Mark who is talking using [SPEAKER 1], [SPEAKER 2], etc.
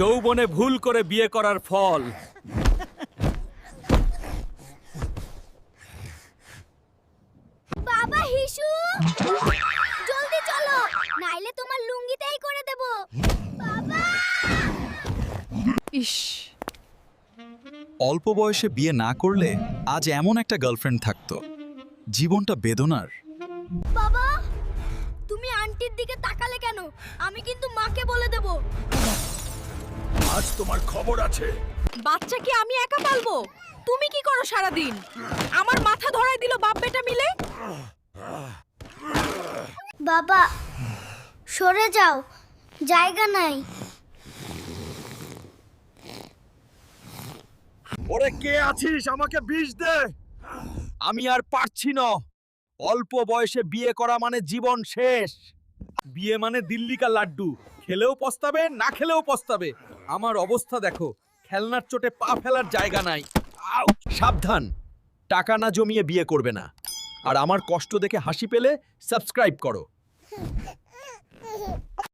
[SPEAKER 1] যৌবনে ভুল করে বিয়ে করার ফল।
[SPEAKER 2] বাবা হিসু, জলদি চলো, নাইলে তোমার লুঙ্গিতেই করে দেব। বাবা!
[SPEAKER 3] ইস, অল্প বয়সে বিয়ে না করলে আজ এমন একটা গার্লফ্রেন্ড থাকতো। জীবনটা বেদনার।
[SPEAKER 2] বাবা, তুমি আন্টির দিকে তাকালে কেন? আমি কিন্তু মাকে বলে দেব।
[SPEAKER 1] আজ তোমার খবর আছে।
[SPEAKER 4] বাচ্চা কি আমি একা পালবো? তুমি কি করো সারাদিন? আমার মাথা ধরাই দিল বাপ বেটা মিলে।
[SPEAKER 2] বাবা, সরে যাও, জায়গা নাই।
[SPEAKER 1] ওরে কে আছিস, আমাকে বিষ দে। আমি আর পারছি না। অল্প বয়সে বিয়ে করা মানে জীবন শেষ। বিয়ে মানে দিল্লি কা লাড্ডু, খেলেও পস্তাবে, না খেলেও পস্তাবে। আমার অবস্থা দেখো, খেলনার চোটে পা ফেলার জায়গা নাই। আউ! সাবধান, টাকা না জমিয়ে বিয়ে করবে না। আর আমার কষ্ট দেখে হাসি পেলে সাবস্ক্রাইব করো।